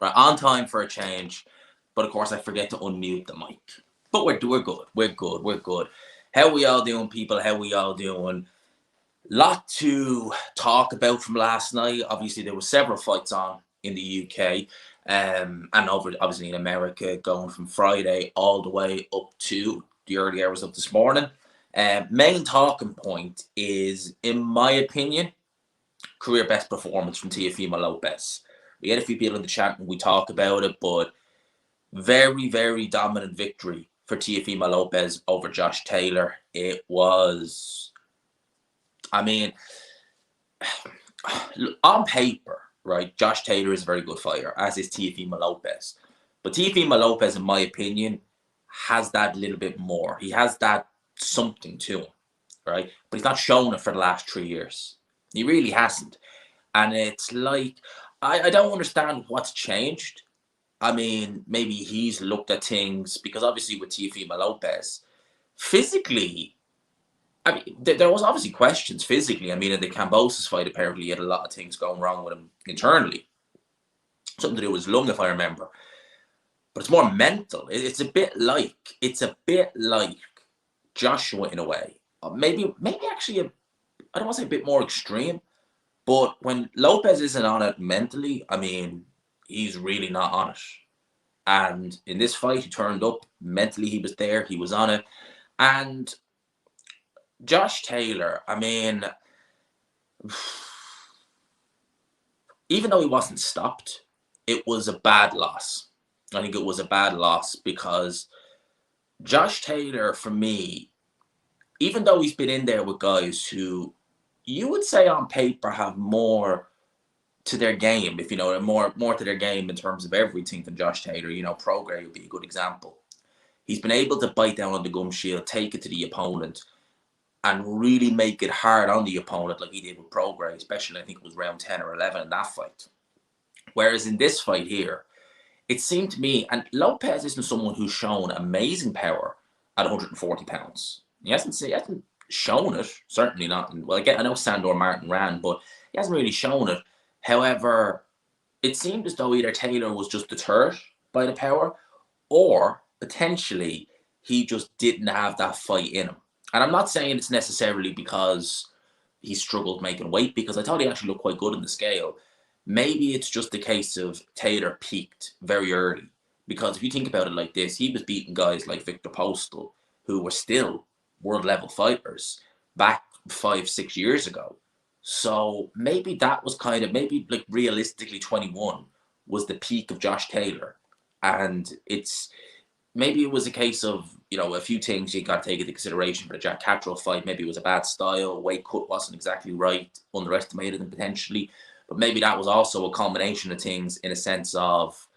Right, on time for a change. But of course, I forget to unmute the mic. But we're good. We're good. We're good. How we all doing, people? How we all doing? Lot to talk about from last night. Obviously, there were several fights on in the UK, and over obviously in America, going from Friday all the way up to the early hours of this morning. Main talking point is, in my opinion, career best performance from Teofimo Lopez. We had a few people in the chat and we talk about it, but very, very dominant victory for Teofimo Lopez over Josh Taylor. It was, I mean, on paper, right, Josh Taylor is a very good fighter, as is Teofimo Lopez. But Teofimo Lopez, in my opinion, has that little bit more. He has that something to him, right? But he's not shown it for the last 3 years. He really hasn't. And it's like, I don't understand what's changed. I mean, maybe he's looked at things, because obviously with Teofimo Lopez, physically, I mean, there was obviously questions physically. I mean, in the Cambosis fight, apparently he had a lot of things going wrong with him internally. Something to do with his lung, if I remember. But it's more mental. It's a bit like Joshua in a way. Maybe actually, I don't want to say a bit more extreme. But when Lopez isn't on it mentally, I mean, he's really not on it. And in this fight, he turned up. Mentally, he was there. He was on it. And Josh Taylor, I mean, even though he wasn't stopped, it was a bad loss. I think it was a bad loss because Josh Taylor, for me, even though he's been in there with guys who you would say on paper have more to their game, if you know, more to their game in terms of everything than Josh Taylor. You know, Prograis would be a good example. He's been able to bite down on the gum shield, take it to the opponent, and really make it hard on the opponent like he did with Prograis, especially I think it was round 10 or 11 in that fight. Whereas in this fight here, it seemed to me, and Lopez isn't someone who's shown amazing power at 140 pounds. He hasn't shown it, certainly not. Well, again, I know Sandor Martin ran, but he hasn't really shown it. However, it seemed as though either Taylor was just deterred by the power, or potentially he just didn't have that fight in him. And I'm not saying it's necessarily because he struggled making weight, because I thought he actually looked quite good in the scale. Maybe it's just a case of Taylor peaked very early. Because if you think about it like this, he was beating guys like Victor Postal, who were still world level fighters back 5-6 years ago. So maybe that was kind of, maybe like realistically 21 was the peak of Josh Taylor. And it's, maybe it was a case of, you know, a few things you got to take into consideration for the Jack Catterall fight. Maybe it was a bad style, weight cut wasn't exactly right, underestimated him potentially. But maybe that was also a combination of things in a sense of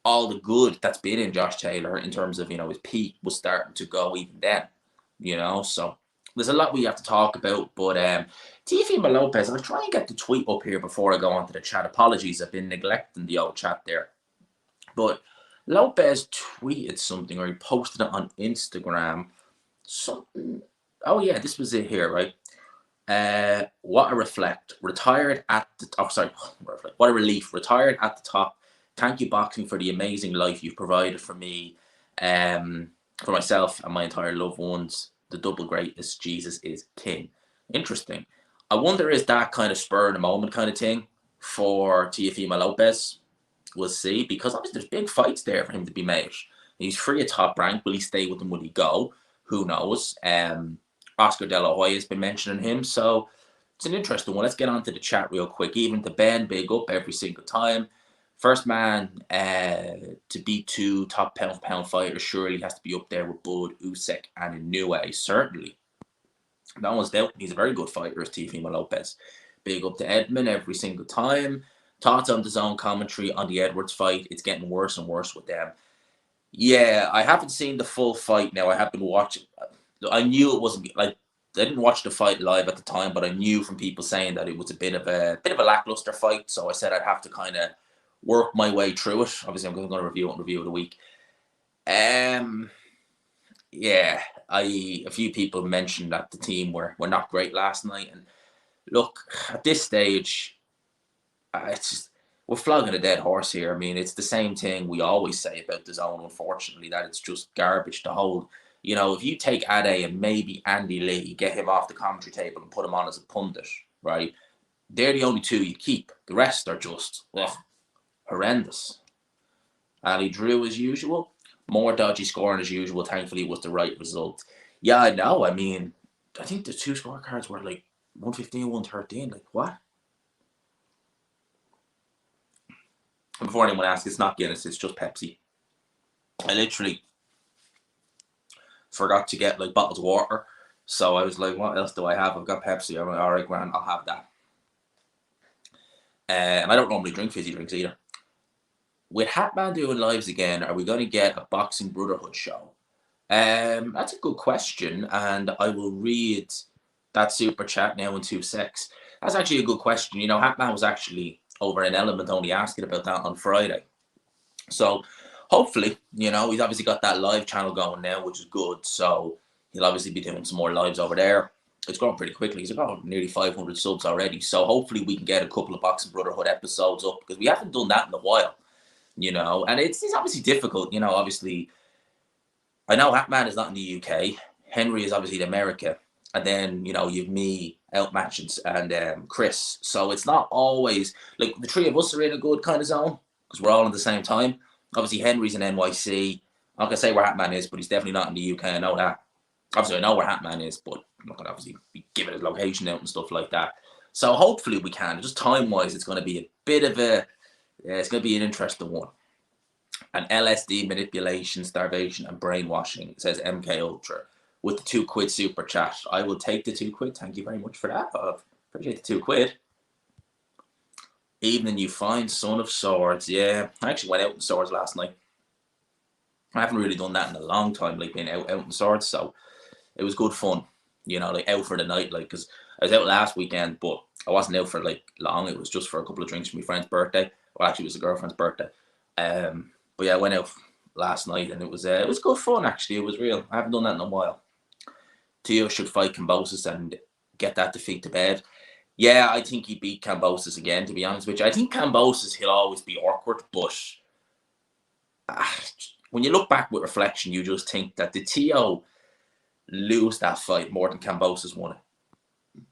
all the good that's been in Josh Taylor in terms of, you know, his peak was starting to go even then, you know. So there's a lot we have to talk about. But Teofimo Lopez, I'll try and get the tweet up here before I go on to the chat. Apologies, I've been neglecting the old chat there. But Lopez tweeted something, or he posted it on Instagram. Something. Oh yeah, this was it here, right? What a reflect. Retired at the. Oh, sorry. What a relief. Retired at the top. Thank you, boxing, for the amazing life you've provided for me, for myself and my entire loved ones. The double greatness. Jesus is king. Interesting. I wonder, is that kind of spur of the moment kind of thing for Teofimo Lopez? We'll see, because obviously there's big fights there for him to be made. He's free at top rank. Will he stay with them? Will he go? Who knows? Oscar De La Hoya has been mentioning him, so it's an interesting one. Let's get on to the chat real quick. Even to Ben, big up every single time. First man to beat two top pound for pound fighters surely has to be up there with Bud, Usyk, and Inoue. Certainly. No one's doubting he's a very good fighter, as Teofimo Lopez. Big up to Edmund every single time. Thoughts on the zone commentary on the Edwards fight? It's getting worse and worse with them. Yeah, I haven't seen the full fight now. I have been watching. I knew it wasn't like, I didn't watch the fight live at the time, but I knew from people saying that it was a bit of a lackluster fight. So I said I'd have to kind of work my way through it. Obviously, I'm going to review it and review of the week. Yeah, a few people mentioned that the team were not great last night, and look, at this stage, it's just, we're flogging a dead horse here. I mean, it's the same thing we always say about the zone, unfortunately, that it's just garbage to hold. You know, if you take Ade and maybe Andy Lee, get him off the commentary table and put him on as a pundit, right? They're the only two you keep. The rest are just horrendous. Ali Drew, as usual. More dodgy scoring as usual. Thankfully, was the right result. Yeah, I know. I mean, I think the two scorecards were like 115, 113. Like, what? And before anyone asks, it's not Guinness, it's just Pepsi. I literally forgot to get like bottles of water. So I was like, what else do I have? I've got Pepsi. I'm like, all right, grand, I'll have that. And I don't normally drink fizzy drinks either. With Hatman doing lives again, are we going to get a Boxing Brotherhood show? That's a good question, and I will read that super chat now in 2 secs. That's actually a good question. You know, Hatman was actually over in Element only asking about that on Friday. So hopefully, you know, he's obviously got that live channel going now, which is good. So he'll obviously be doing some more lives over there. It's growing pretty quickly. He's got nearly 500 subs already. So hopefully we can get a couple of Boxing Brotherhood episodes up, because we haven't done that in a while, you know. And it's obviously difficult, you know. Obviously, I know Hatman is not in the UK. Henry is obviously in America. And then, you know, you've me, Outmatch, and Chris. So it's not always, like, the three of us are in a good kind of zone, because we're all in the same time. Obviously, Henry's in NYC. I'm not going to say where Hatman is, but he's definitely not in the UK. I know that. Obviously, I know where Hatman is, but I'm not going to obviously be giving his location out and stuff like that. So hopefully we can. Just time-wise, it's going to be a bit of a, it's going to be an interesting one. And LSD, manipulation, starvation, and brainwashing, says MK Ultra, with the £2 super chat. I will take the £2. Thank you very much for that. I appreciate the £2. Evening you find Son of Swords. Yeah, I actually went out in Swords last night. I haven't really done that in a long time, like being out in Swords. So it was good fun, you know, like out for the night, like, because I was out last weekend, but I wasn't out for like long. It was just for a couple of drinks for my friend's birthday. Well, actually, it was a girlfriend's birthday. But yeah, I went out last night, and it was good fun, actually. It was real. I haven't done that in a while. Teo should fight Kambosos and get that defeat to bed. Yeah, I think he beat Kambosos again, to be honest with you. I think Kambosos, he'll always be awkward, but when you look back with reflection, you just think that the Teo lose that fight more than Kambosos won it.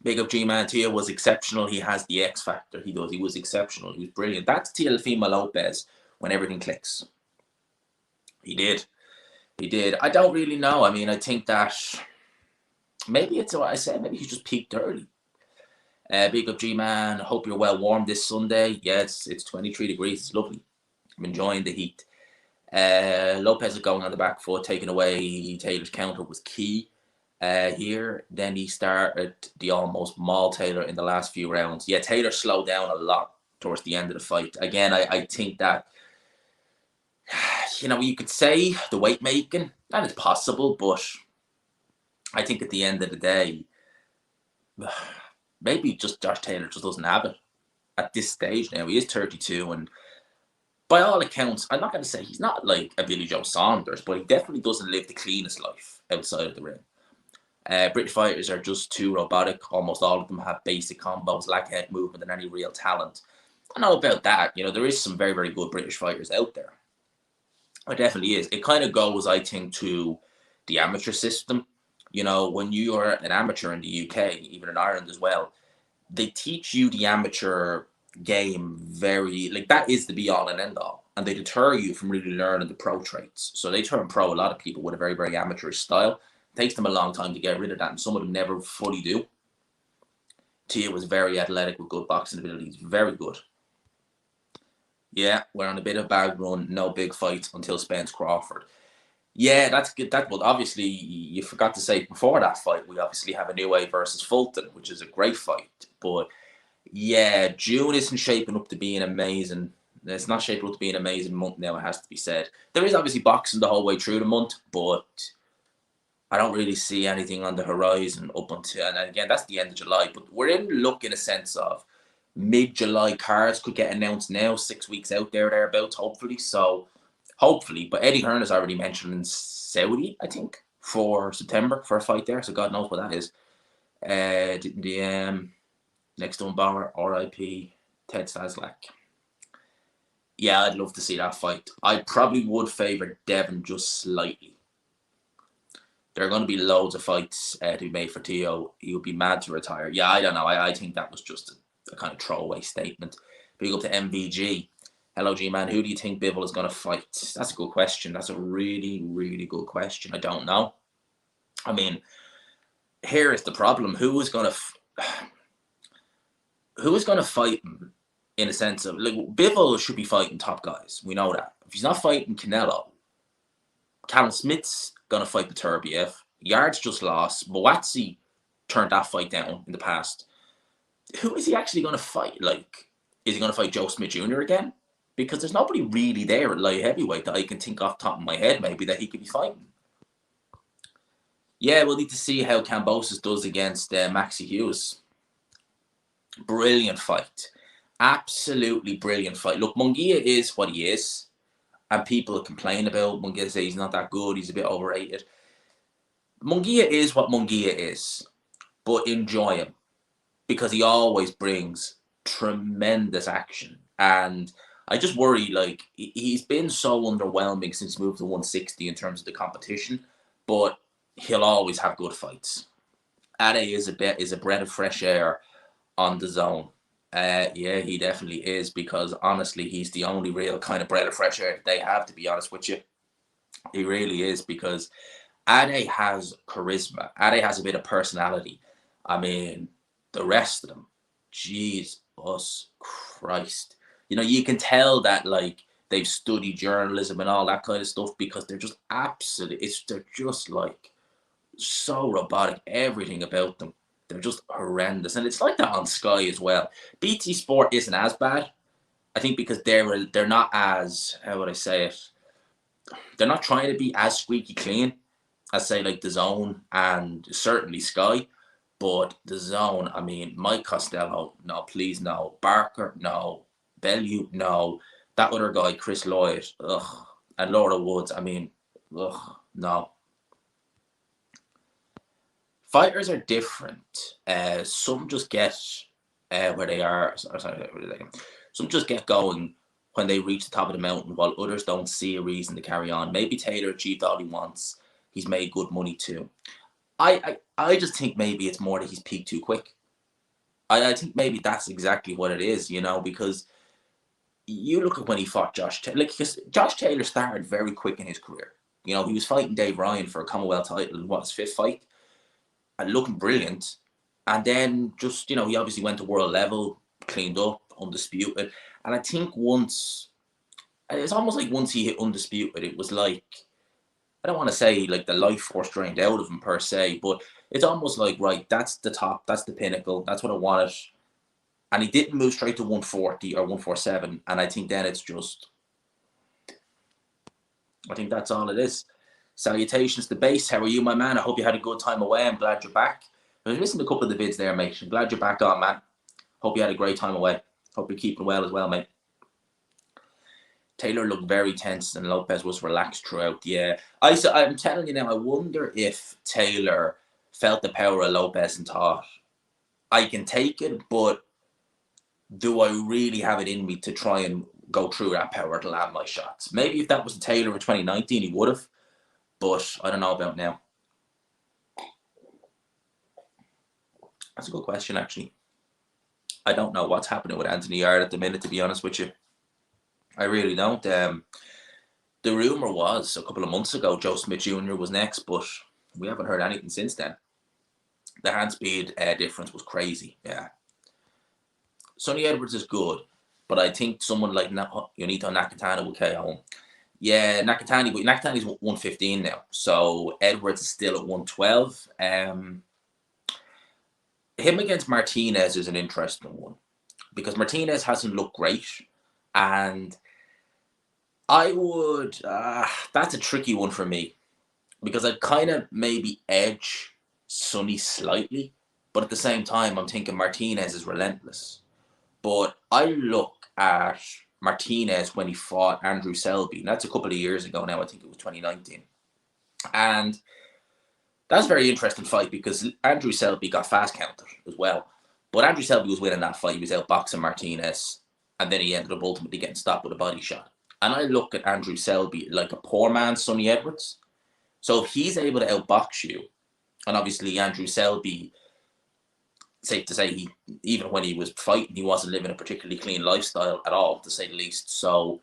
Big up G-Man. Teo was exceptional. He has the X factor. He does. He was exceptional. He was brilliant. That's Teofimo Lopez when everything clicks. He did. He did. I don't really know. I mean, I think that maybe it's what I said. Maybe he just peaked early. Big up G-Man. Hope you're well warm this Sunday. Yeah, it's 23 degrees. It's lovely. I'm enjoying the heat. Lopez is going on the back foot. Taking away Taylor's counter was key here. Then he started the almost maul Taylor in the last few rounds. Yeah, Taylor slowed down a lot towards the end of the fight. Again, I think that, you know, you could say the weight making, that is possible, but I think at the end of the day, maybe just Josh Taylor just doesn't have it at this stage now. He is 32, and by all accounts, I'm not going to say he's not like a Billy Joe Saunders, but he definitely doesn't live the cleanest life outside of the ring. British fighters are just too robotic. Almost all of them have basic combos, lack head movement, and any real talent. I know about that. You know, there is some very, very good British fighters out there. It definitely is. It kind of goes, I think, to the amateur system. You know, when you are an amateur in the UK, even in Ireland as well, they teach you the amateur game very, like, that is the be all and end all. And they deter you from really learning the pro traits. So they turn pro a lot of people with a very, very amateurish style. It takes them a long time to get rid of that, and some of them never fully do. Tia was very athletic with good boxing abilities. Very good. Yeah, we're on a bit of a bad run. No big fights until Spence Crawford. Yeah, that's good. That, but obviously, you forgot to say before that fight, we obviously have a New Way versus Fulton, which is a great fight. But yeah, June isn't shaping up to be an amazing. It's not shaping up to be an amazing month now, it has to be said. There is obviously boxing the whole way through the month, but I don't really see anything on the horizon up until, and again, that's the end of July. But we're in luck in a sense of mid-July cards could get announced now, 6 weeks out thereabouts, hopefully. So hopefully, but Eddie Hearn has already mentioned in Saudi, I think, for September for a fight there. So God knows what that is. The next one, Bauer, RIP. Ted Staslak. Yeah, I'd love to see that fight. I probably would favour Devin just slightly. There are going to be loads of fights to be made for Teo. He would be mad to retire. Yeah, I don't know. I think that was just a kind of throwaway statement. Big up to MVG. Hello, G-Man. Who do you think Bivol is going to fight? That's a good question. That's a really, really good question. I don't know. I mean, here is the problem. Who is going to fight him in a sense of, like, Bivol should be fighting top guys. We know that. If he's not fighting Canelo, Callum Smith's going to fight Beterbiev. Yards just lost. Moatsi turned that fight down in the past. Who is he actually going to fight? Like, is he going to fight Joe Smith Jr. again? Because there's nobody really there at light heavyweight that I can think off the top of my head maybe that he could be fighting. Yeah, we'll need to see how Kambosos does against Maxi Hughes. Brilliant fight. Absolutely brilliant fight. Look, Munguia is what he is. And people complain about Munguia, say he's not that good, he's a bit overrated. Munguia is what Munguia is. But enjoy him. Because he always brings tremendous action. And I just worry, like, he's been so underwhelming since he moved to 160 in terms of the competition. But he'll always have good fights. Ade is a breath of fresh air on the zone. Yeah, he definitely is, because honestly, he's the only real kind of breath of fresh air they have, to be honest with you. He really is, because Ade has charisma. Ade has a bit of personality. I mean, the rest of them, Jesus Christ. You know, you can tell that, like, they've studied journalism and all that kind of stuff, because they're just they're just like so robotic, everything about them. They're just horrendous. And it's like that on Sky as well. BT Sport isn't as bad, I think, because they're not as, how would I say it? They're not trying to be as squeaky clean as, say, like The Zone and certainly Sky. But The Zone, I mean, Mike Costello, no, please, no. Barker, no. Bellew, no. That other guy, Chris Lloyd, ugh. And Laura Woods, I mean, ugh, no. Fighters are different. Some just get where they are. Some just get going when they reach the top of the mountain, while others don't see a reason to carry on. Maybe Taylor achieved all he wants. He's made good money too. I just think maybe it's more that he's peaked too quick. I think maybe that's exactly what it is, you know, because you look at when he fought Josh Taylor. Like, Josh Taylor started very quick in his career. You know, he was fighting Dave Ryan for a Commonwealth title in his fifth fight, and looking brilliant. And then just, you know, he obviously went to world level, cleaned up, undisputed. And I think it's almost like once he hit undisputed, it was like, I don't want to say like the life force drained out of him per se, but it's almost like, right, that's the top, that's the pinnacle, that's what I wanted. And he didn't move straight to 140 or 147. And I think then it's just, I think that's all it is. Salutations to Base. How are you, my man? I hope you had a good time away. I'm glad you're back. I was missing a couple of the vids there, mate. I'm glad you're back on, man. Hope you had a great time away. Hope you're keeping well as well, mate. Taylor looked very tense and Lopez was relaxed throughout. Yeah, I'm telling you now, I wonder if Taylor felt the power of Lopez and thought, I can take it, but do I really have it in me to try and go through that power to land my shots? Maybe if that was the Taylor of 2019, he would have. But I don't know about now. That's a good question, actually. I don't know what's happening with Anthony Yarde at the minute, to be honest with you. I really don't. The rumour was a couple of months ago Joe Smith Jr. was next, but we haven't heard anything since then. The hand speed difference was crazy, yeah. Sonny Edwards is good, but I think someone like Yonito Nakatani will KO him. Yeah, Nakatani's 115 now, so Edwards is still at 112. Him against Martinez is an interesting one, because Martinez hasn't looked great, and I would, that's a tricky one for me, because I'd kind of maybe edge Sonny slightly, but at the same time, I'm thinking Martinez is relentless. But I look at Martinez when he fought Andrew Selby, and that's a couple of years ago now, I think it was 2019. And that's a very interesting fight, because Andrew Selby got fast counted as well. But Andrew Selby was winning that fight. He was outboxing Martinez, and then he ended up ultimately getting stopped with a body shot. And I look at Andrew Selby like a poor man's Sonny Edwards. So if he's able to outbox you, and obviously Andrew Selby, safe to say, even when he was fighting, he wasn't living a particularly clean lifestyle at all, to say the least. So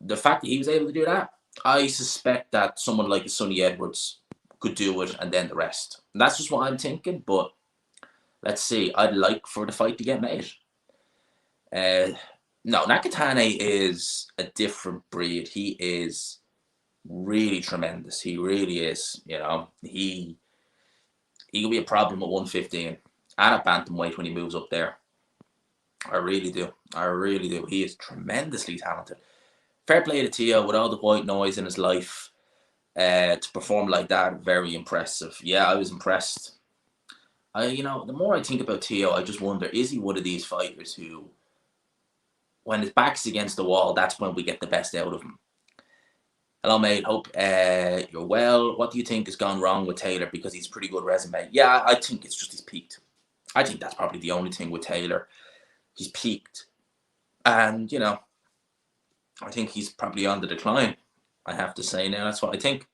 the fact that he was able to do that, I suspect that someone like Sonny Edwards could do it, and then the rest. And that's just what I'm thinking, but let's see. I'd like for the fight to get made. No, Nakatane is a different breed. He is really tremendous. He really is. You know, he could be a problem at 115 and at bantamweight when he moves up there. I really do. I really do. He is tremendously talented. Fair play to Teo with all the white noise in his life. To perform like that, very impressive. Yeah, I was impressed. The more I think about Teo, I just wonder, is he one of these fighters who, when his back's against the wall, that's when we get the best out of him? Hello, mate. Hope you're well. What do you think has gone wrong with Taylor? Because he's a pretty good resume. Yeah, I think it's just he's peaked. I think that's probably the only thing with Taylor. He's peaked. And, I think he's probably on the decline. I have to say now. That's what I think.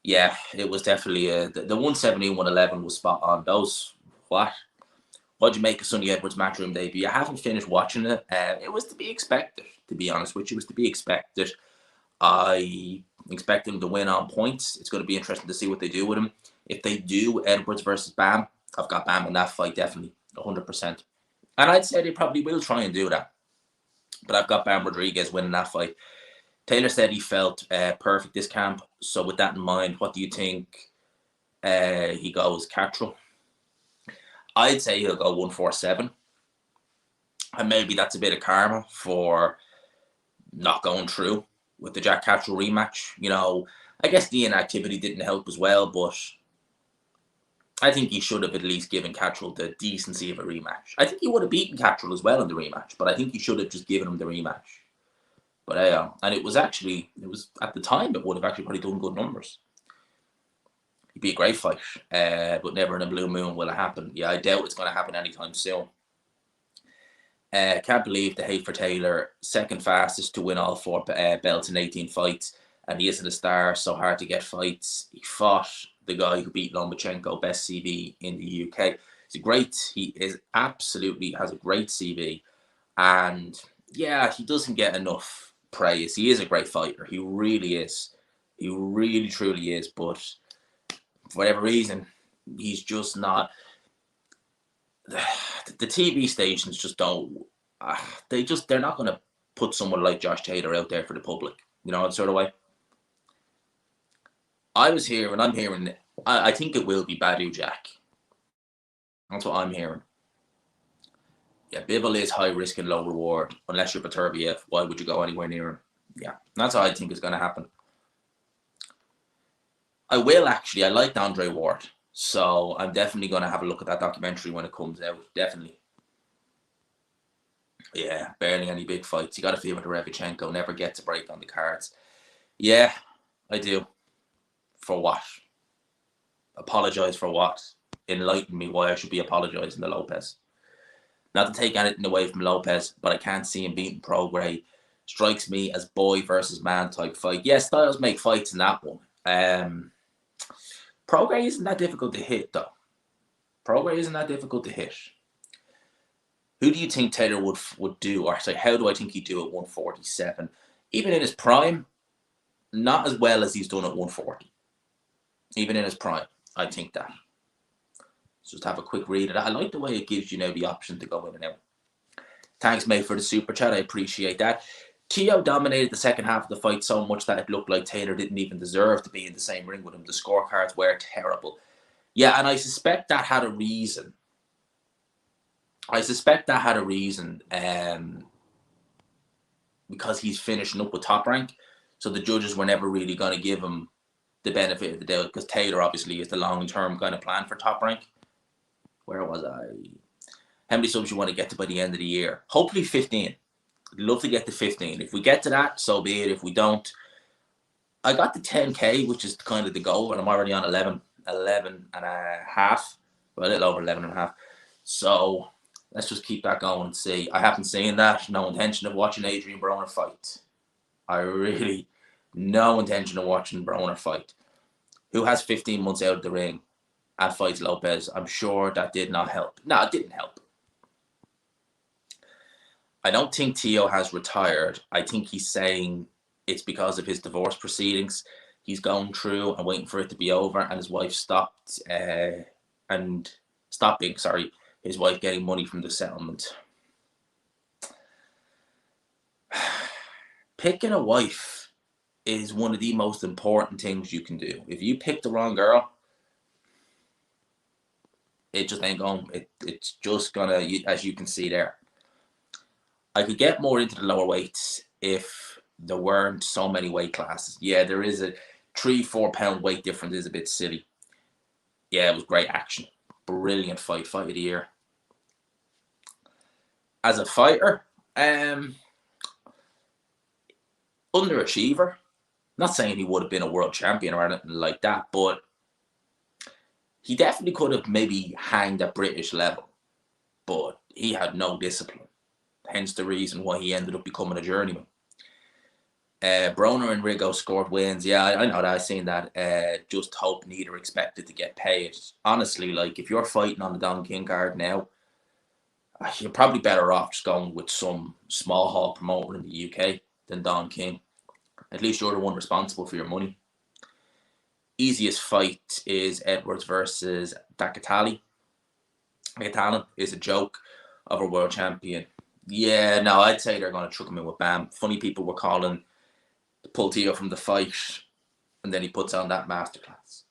Yeah, it was definitely the 117, 111 was spot on. Those, what'd you make of Sonny Edwards' matchroom debut? I haven't finished watching it. It was to be expected, to be honest with you. It was to be expected. I expect him to win on points. It's going to be interesting to see what they do with him. If they do Edwards versus Bam, I've got Bam in that fight, definitely, 100%. And I'd say they probably will try and do that. But I've got Bam Rodriguez winning that fight. Taylor said he felt perfect this camp. So with that in mind, what do you think he goes, Catrell? I'd say he'll go 147. And maybe that's a bit of karma for not going through with the Jack Catrell rematch. I guess the inactivity didn't help as well, but I think he should have at least given Catrell the decency of a rematch. I think he would have beaten Catrell as well in the rematch, but I think he should have just given him the rematch. But and it was at the time, it would have actually probably done good numbers. It'd be a great fight, but never in a blue moon will it happen. Yeah, I doubt it's going to happen anytime soon. Can't believe the hate for Taylor. Second fastest to win all 4 belts in 18 fights, and he isn't a star, so hard to get fights. He fought the guy who beat Lomachenko, best CV in the UK. He absolutely has a great CV, and yeah, he doesn't get enough praise. He is a great fighter. He really is. He really, truly is. But for whatever reason, he's just not. The TV stations just don't. They're not going to put someone like Josh Taylor out there for the public. That sort of way. I'm hearing. I think it will be Badu Jack. That's what I'm hearing. Yeah, Bivol is high risk and low reward. Unless you're Beterbiev, why would you go anywhere near him? Yeah, that's what I think is going to happen. I liked Andre Ward. So I'm definitely going to have a look at that documentary when it comes out. Definitely. Yeah, barely any big fights. You got to feel with Derevchenko never gets a break on the cards. Yeah, I do. For what? Apologise for what? Enlighten me why I should be apologising to Lopez. Not to take anything away from Lopez, but I can't see him beating Prograis. Strikes me as boy versus man type fight. Yeah, styles make fights in that one. Prograis isn't that difficult to hit, though. Prograis isn't that difficult to hit. Who do you think Taylor would do? Or sorry, how do I think he'd do at 147? Even in his prime, not as well as he's done at 140. Even in his prime, I think that. Just have a quick read of that. I like the way it gives you the option to go in and out. Thanks, mate, for the super chat. I appreciate that. Teo dominated the second half of the fight so much that it looked like Taylor didn't even deserve to be in the same ring with him. The scorecards were terrible. Yeah, and I suspect that had a reason. Because he's finishing up with Top Rank. So the judges were never really going to give him the benefit of the doubt, because Taylor obviously is the long-term kind of plan for Top Rank. Where was I? How many subs you want to get to by the end of the year? Hopefully 15. I'd love to get to 15. If we get to that, so be it. If we don't, I got the 10K, which is kind of the goal, and I'm already on 11 and a half, well, a little over 11 and a half. So let's just keep that going and see. I haven't seen that. No intention of watching Adrian Broner fight. I really, no intention of watching Broner fight. Who has 15 months out of the ring and fights Lopez? I'm sure that did not help. No, it didn't help. I don't think Teo has retired. I think he's saying it's because of his divorce proceedings. He's going through and waiting for it to be over, and his wife stopping his wife getting money from the settlement. Picking a wife is one of the most important things you can do. If you pick the wrong girl, it just ain't going. It's just gonna, as you can see there. I could get more into the lower weights if there weren't so many weight classes. Yeah, there is a 3-4 pound weight difference is a bit silly. Yeah, it was great action. Brilliant fight of the year. As a fighter, underachiever. Not saying he would have been a world champion or anything like that, but he definitely could have maybe hanged at British level, but he had no discipline. Hence the reason why he ended up becoming a journeyman. Broner and Rigo scored wins. Yeah, I know that. I've seen that. Just hope neither expected to get paid. Honestly, like, if you're fighting on the Don King card now, you're probably better off just going with some small hall promoter in the UK than Don King. At least you're the one responsible for your money. Easiest fight is Edwards versus Dakatali. Dakatalan is a joke of a world champion. Yeah, no, I'd say they're going to truck him in with Bam. Funny people were calling pull Teo from the fight, and then he puts on that masterclass.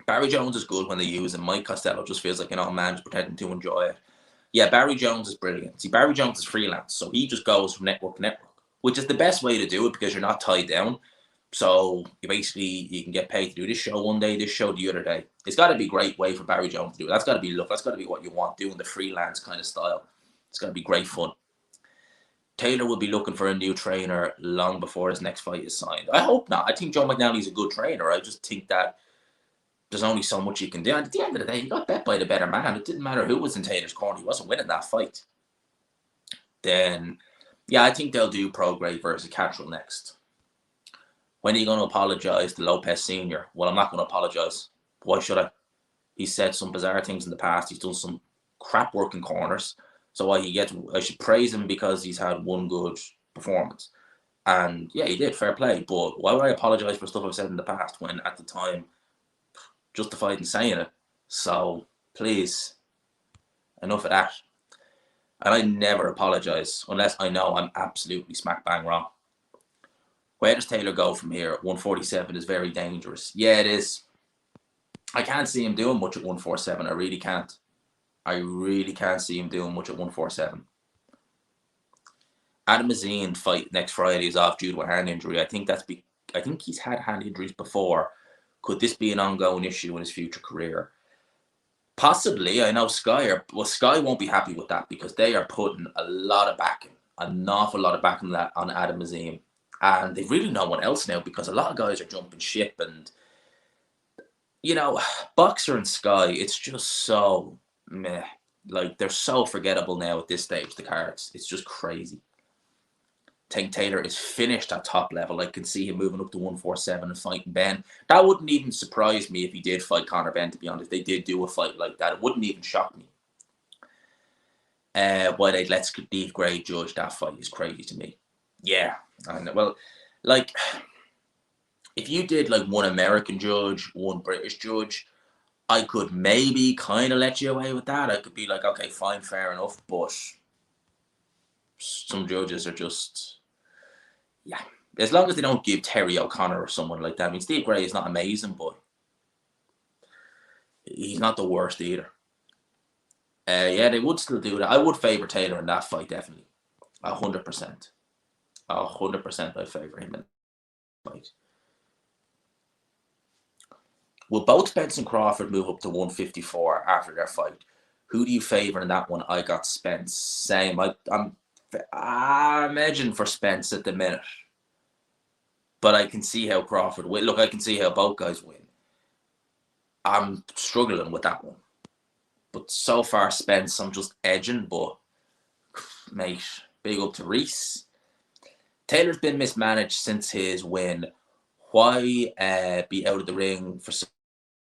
Barry Jones is good when they use him. Mike Costello just feels like an old man just pretending to enjoy it. Yeah, Barry Jones is brilliant. See, Barry Jones is freelance, so he just goes from network to network, which is the best way to do it because you're not tied down. So you can get paid to do this show one day, this show the other day. It's got to be a great way for Barry Jones to do it. That's got to be look. That's got to be what you want, doing the freelance kind of style. It's got to be great fun. Taylor will be looking for a new trainer long before his next fight is signed. I hope not. I think Joe McNally's a good trainer. I just think that there's only so much you can do. And at the end of the day, he got bet by the better man. It didn't matter who was in Taylor's corner. He wasn't winning that fight. Then, yeah, I think they'll do Prograis versus Cattrall next. When are you going to apologise to Lopez Sr.? Well, I'm not going to apologise. Why should I? He's said some bizarre things in the past. He's done some crap work in corners. So I should praise him because he's had one good performance. And yeah, he did, fair play. But why would I apologise for stuff I've said in the past when at the time justified in saying it? So please, enough of that. And I never apologise unless I know I'm absolutely smack bang wrong. Where does Taylor go from here? 147 is very dangerous. Yeah, it is. I can't see him doing much at 147. I really can't. I really can't see him doing much at 147. Adam Mazin fight next Friday is off due to a hand injury. I think he's had hand injuries before. Could this be an ongoing issue in his future career? Possibly. I know Sky won't be happy with that because they are putting a lot of backing, an awful lot of backing on Adam Mazin. And they've really no one else now because a lot of guys are jumping ship. And, Boxer and Sky, it's just so meh. Like, they're so forgettable now at this stage, the cards. It's just crazy. Tank Taylor is finished at top level. I can see him moving up to 147 and fighting Ben. That wouldn't even surprise me if he did fight Conor Benn, to be honest. If they did do a fight like that, it wouldn't even shock me. Why they'd let Steve Gray judge that fight is crazy to me. Yeah, I know. Well, like, if you did like one American judge, one British judge, I could maybe kind of let you away with that. I could be like, okay, fine, fair enough. But some judges are just, yeah. As long as they don't give Terry O'Connor or someone like that. I mean, Steve Gray is not amazing, but he's not the worst either. Yeah, they would still do that. I would favour Taylor in that fight, definitely. 100%. 100% I favour him in that fight. Will both Spence and Crawford move up to 154 after their fight? Who do you favour in that one? I got Spence. Same. I'm edging for Spence at the minute. But I can see how Crawford win. Look, I can see how both guys win. I'm struggling with that one. But so far, Spence, I'm just edging. But, mate, big up to Reese. Taylor's been mismanaged since his win. Why be out of the ring for so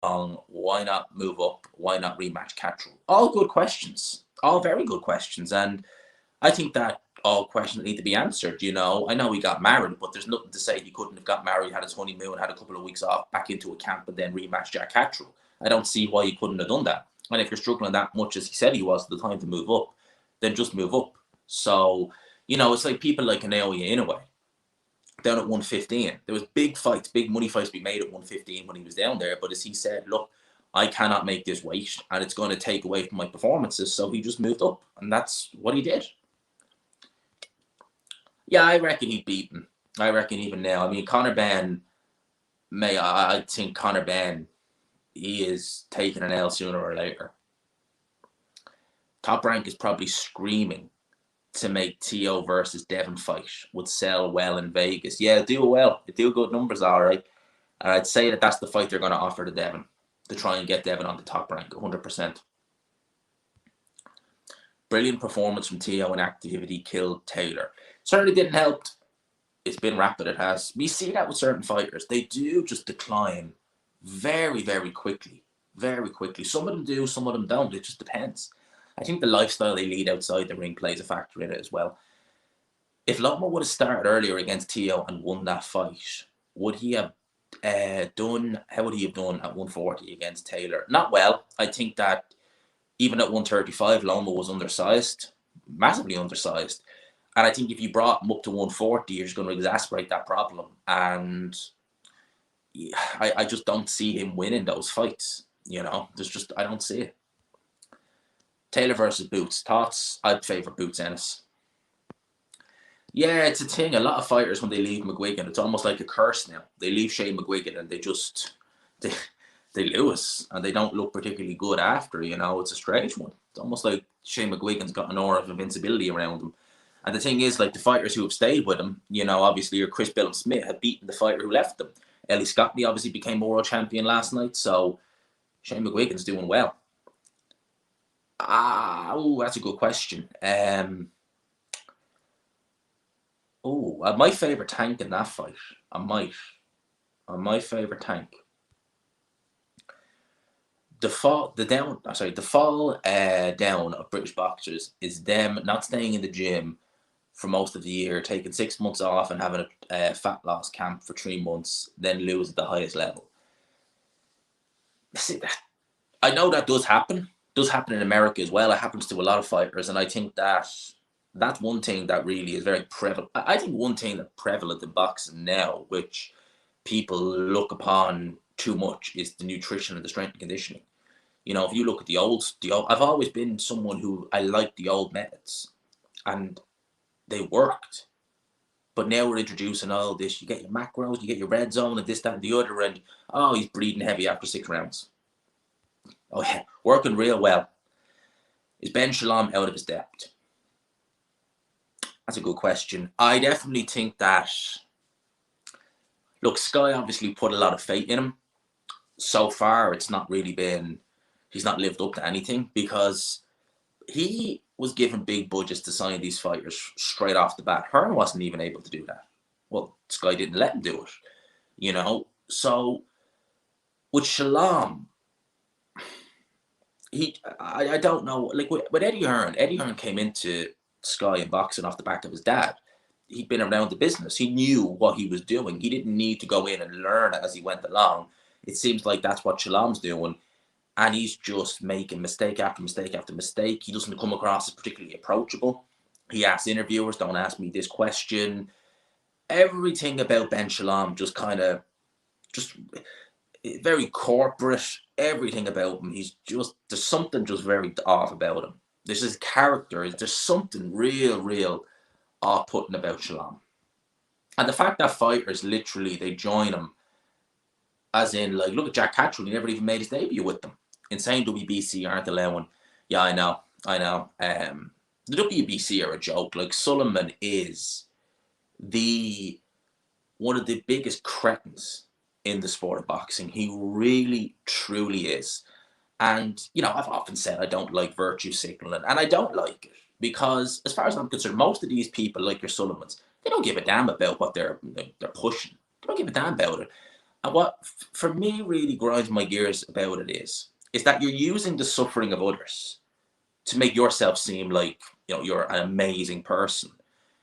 long? Why not move up? Why not rematch Catterall? All good questions. All very good questions. And I think that all questions need to be answered. I know he got married, but there's nothing to say he couldn't have got married, had his honeymoon, had a couple of weeks off, back into a camp, and then rematch Jack Catterall. I don't see why he couldn't have done that. And if you're struggling that much as he said he was at the time to move up, then just move up. So, it's like people like Naoya Inoue down at 115. There was big fights, big money fights to be made at 115 when he was down there. But as he said, look, I cannot make this weight, and it's going to take away from my performances. So he just moved up, and that's what he did. Yeah, I reckon he'd beat him. I reckon even now. I mean, Conor Benn, I think Conor Benn, he is taking an L sooner or later. Top Rank is probably screaming to make Teo versus Devin fight. Would sell well in Vegas. Yeah, it'll do well. It'll do good numbers, all right. And I'd say that that's the fight they're going to offer to Devin, to try and get Devin on the Top Rank, 100%. Brilliant performance from Teo and activity killed Taylor. Certainly didn't help. It's been rapid, it has. We see that with certain fighters. They do just decline very, very quickly. Very quickly. Some of them do, some of them don't. It just depends. I think the lifestyle they lead outside the ring plays a factor in it as well. If Loma would have started earlier against Teo and won that fight, would he have how would he have done at 140 against Taylor? Not well. I think that even at 135, Loma was undersized, massively undersized. And I think if you brought him up to 140, you're just going to exacerbate that problem. And I just don't see him winning those fights. I don't see it. Taylor versus Boots. Thoughts? I'd favour Boots Ennis. Yeah, it's a thing. A lot of fighters, when they leave McGuigan, it's almost like a curse now. They leave Shane McGuigan and they lose, and they don't look particularly good after. It's a strange one. It's almost like Shane McGuigan's got an aura of invincibility around him. And the thing is, like, the fighters who have stayed with him, obviously your Chris Billum Smith have beaten the fighter who left them. Ellie Scottney obviously became world champion last night, so Shane McGuigan's doing well. That's a good question. My favourite tank in that fight. My favourite tank. The fall down of British boxers is them not staying in the gym for most of the year, taking 6 months off and having a fat loss camp for 3 months, then lose at the highest level. See, I know that does happen. It does happen in America as well. It happens to a lot of fighters, and I think that's one thing that really is very prevalent. I think one thing that's prevalent in boxing now, which people look upon too much, is the nutrition and the strength and conditioning. If you look at the old, I've always been someone who I liked the old methods, and they worked. But now we're introducing all this. You get your macros, you get your red zone, and this, that, and the other, and he's breathing heavy after 6 rounds. Oh yeah, working real well. Is Ben Shalom out of his depth? That's a good question. I definitely think that. Look, Sky obviously put a lot of faith in him. So far, it's not really been. He's not lived up to anything, because he was given big budgets to sign these fighters straight off the bat. Hearn wasn't even able to do that. Well, Sky didn't let him do it, So with Shalom, I don't know. Like with Eddie Hearn came into Sky and boxing off the back of his dad. He'd been around the business. He knew what he was doing. He didn't need to go in and learn as he went along. It seems like that's what Shalom's doing. And he's just making mistake after mistake after mistake. He doesn't come across as particularly approachable. He asks interviewers, don't ask me this question. Everything about Ben Shalom just very corporate. Everything about him, there's something just very off about him. There's his character. There's something real off-putting about Shalom. And the fact that fighters literally, they join him, as in, like, look at Jack Catterall, he never even made his debut with them. Insane WBC aren't allowing. Yeah, I know. The WBC are a joke. Like, Sullivan is one of the biggest cretins in the sport of boxing. He really, truly is. And, I've often said I don't like virtue signaling, and I don't like it because, as far as I'm concerned, most of these people, like your Sullivans, they don't give a damn about what they're pushing. They don't give a damn about it. And what, for me, really grinds my gears about it is that you're using the suffering of others to make yourself seem like, you're an amazing person.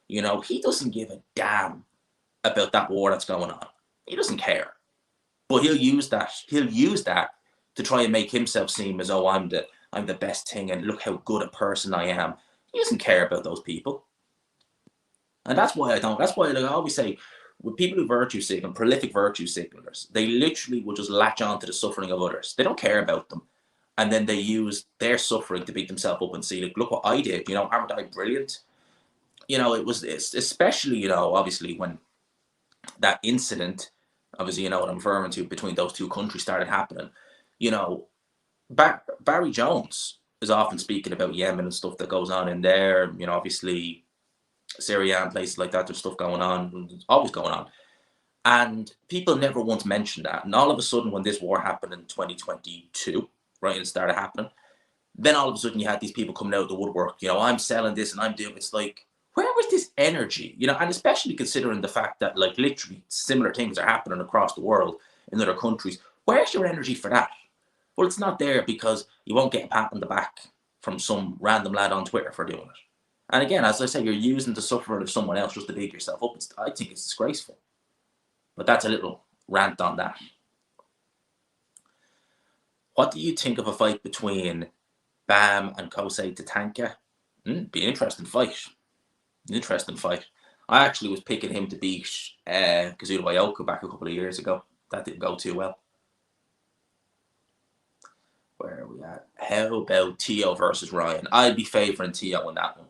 He doesn't give a damn about that war that's going on. He doesn't care. But he'll use that. He'll use that to try and make himself seem as though I'm the best thing and look how good a person I am. He doesn't care about those people. And that's why I don't. That's why, like I always say, with people who virtue signal, prolific virtue signalers, they literally will just latch on to the suffering of others. They don't care about them. And then they use their suffering to beat themselves up and see, like, look what I did. Aren't I brilliant? It's especially, obviously when that incident, obviously, what I'm referring to, between those two countries started happening. You know, Barry Jones is often speaking about Yemen and stuff that goes on in there. Obviously, Syria and places like that, there's stuff going on, it's always going on. And people never once mentioned that. And all of a sudden, when this war happened in 2022, right, and it started happening, then all of a sudden you had these people coming out of the woodwork, I'm selling this and I'm doing, it's like, where was this energy? And especially considering the fact that, like, literally similar things are happening across the world in other countries. Where's your energy for that? Well, it's not there because you won't get a pat on the back from some random lad on Twitter for doing it. And again, as I say, you're using the suffering of someone else just to big yourself up. I think it's disgraceful. But that's a little rant on that. What do you think of a fight between Bam and Kosei Tatanka? Be an interesting fight. Interesting fight. I actually was picking him to beat Kazuda Bioka back a couple of years ago. That didn't go too well. Where are we at? How about Teo versus Ryan? I'd be favouring Teo in that one.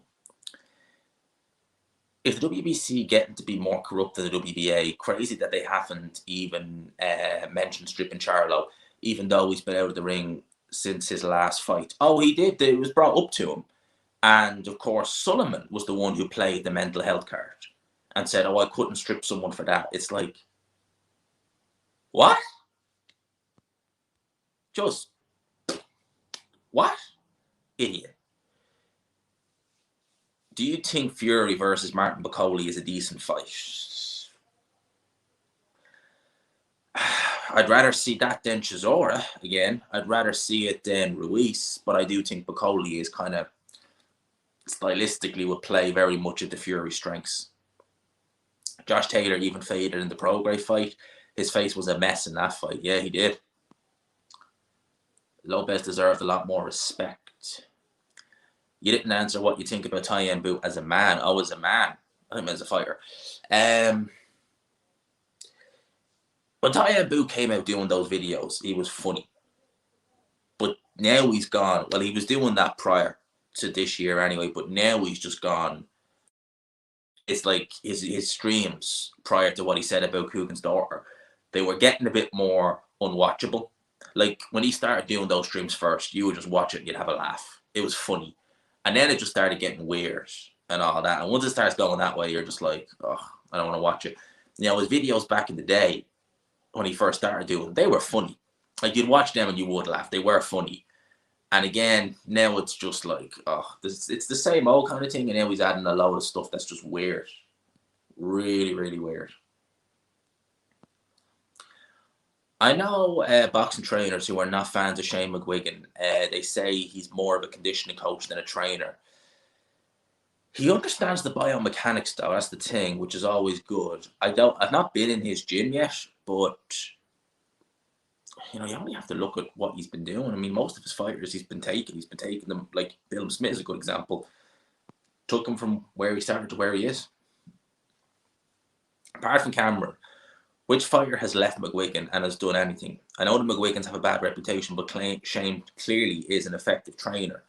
If the WBC getting to be more corrupt than the WBA, crazy that they haven't even mentioned stripping Charlo, even though he's been out of the ring since his last fight. Oh, he did. It was brought up to him. And, of course, Sullivan was the one who played the mental health card and said, I couldn't strip someone for that. It's like, what? Just, what? Idiot. Do you think Fury versus Martin Bakole is a decent fight? I'd rather see that than Chisora again. I'd rather see it than Ruiz, but I do think Bakole is kind of stylistically would play very much at the Fury strengths. Josh Taylor even faded in the Prograis fight. His face was a mess in that fight. Yeah, he did. Lopez deserved a lot more respect. You didn't answer what you think about Tyen Boot as a man. Oh, as a man. I think as a fighter. When Tyen Boot came out doing those videos, he was funny. But now he's gone. Well, he was doing that prior to this year anyway, but now he's just gone. It's like his streams prior to what he said about Coogan's daughter, they were getting a bit more unwatchable. Like, when he started doing those streams first, you would just watch it and you'd have a laugh. It was funny. And then it just started getting weird and all that. And once it starts going that way, you're just like, oh, I don't want to watch it. His videos back in the day, when he first started doing, they were funny. Like, you'd watch them and you would laugh. They were funny. And again, now it's just like, it's the same old kind of thing. And now he's adding a load of stuff that's just weird. Really, really weird. I know boxing trainers who are not fans of Shane McGuigan. They say he's more of a conditioning coach than a trainer. He understands the biomechanics, though. That's the thing, which is always good. I've not been in his gym yet, but you only have to look at what he's been doing. I mean, most of his fighters he's been taking them. Like Bill Smith is a good example. Took him from where he started to where he is. Apart from Cameron, which fighter has left McGuigan and has done anything? I know the McGuigans have a bad reputation, but Shane clearly is an effective trainer.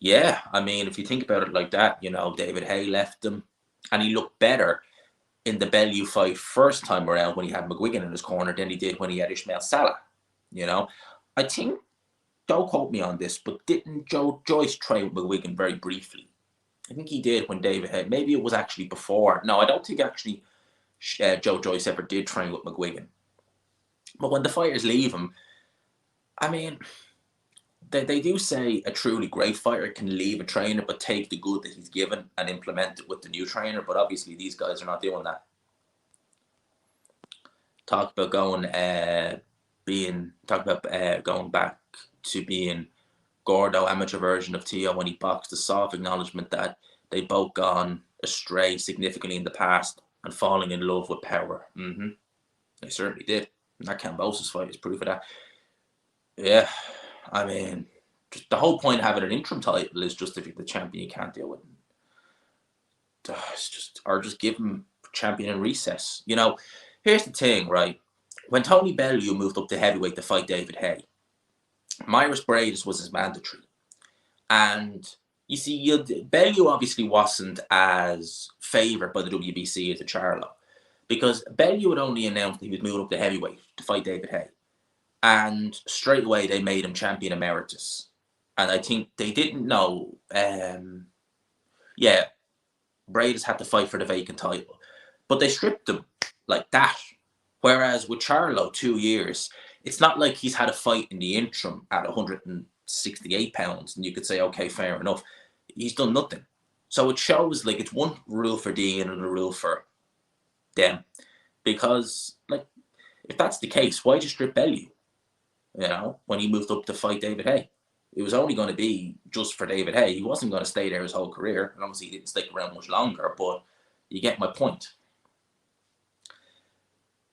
Yeah, I mean, if you think about it like that, David Hay left him, and he looked better in the Bellew fight first time around when he had McGuigan in his corner than he did when he had Ismail Salah. I think, don't quote me on this, but didn't Joe Joyce train with McGuigan very briefly? I think he did when David Hay. Maybe it was actually before. No, I don't think actually Joe Joyce ever did train with McGuigan. But when the fighters leave him, I mean, they do say a truly great fighter can leave a trainer but take the good that he's given and implement it with the new trainer. But obviously, these guys are not doing that. Talk about going going back to being Gordo, amateur version of Teo when he boxed. A soft acknowledgement that they both gone astray significantly in the past and falling in love with power. They certainly did. And that Cambosis fight is proof of that. Yeah, I mean, just the whole point of having an interim title is just if you're the champion, you can't deal with it. Just give him champion in recess. You know, here's the thing, right? When Tony Bellew moved up to heavyweight to fight David Haye, Myris Bradis was his mandatory. And you see, Bellew obviously wasn't as favoured by the WBC as a Charlo, because Bellew had only announced he was moving up to heavyweight to fight David Haye. And straight away, they made him champion emeritus. And I think they didn't know, Bradis had to fight for the vacant title. But they stripped him like that. Whereas with Charlo, 2 years, it's not like he's had a fight in the interim at 168 pounds. And you could say, okay, fair enough. He's done nothing. So it shows like it's one rule for Dean and a rule for them. Because, like, if that's the case, why'd you strip Bellew? You know, when he moved up to fight David Haye. It was only going to be just for David Haye. He wasn't going to stay there his whole career. And obviously, he didn't stick around much longer, but you get my point.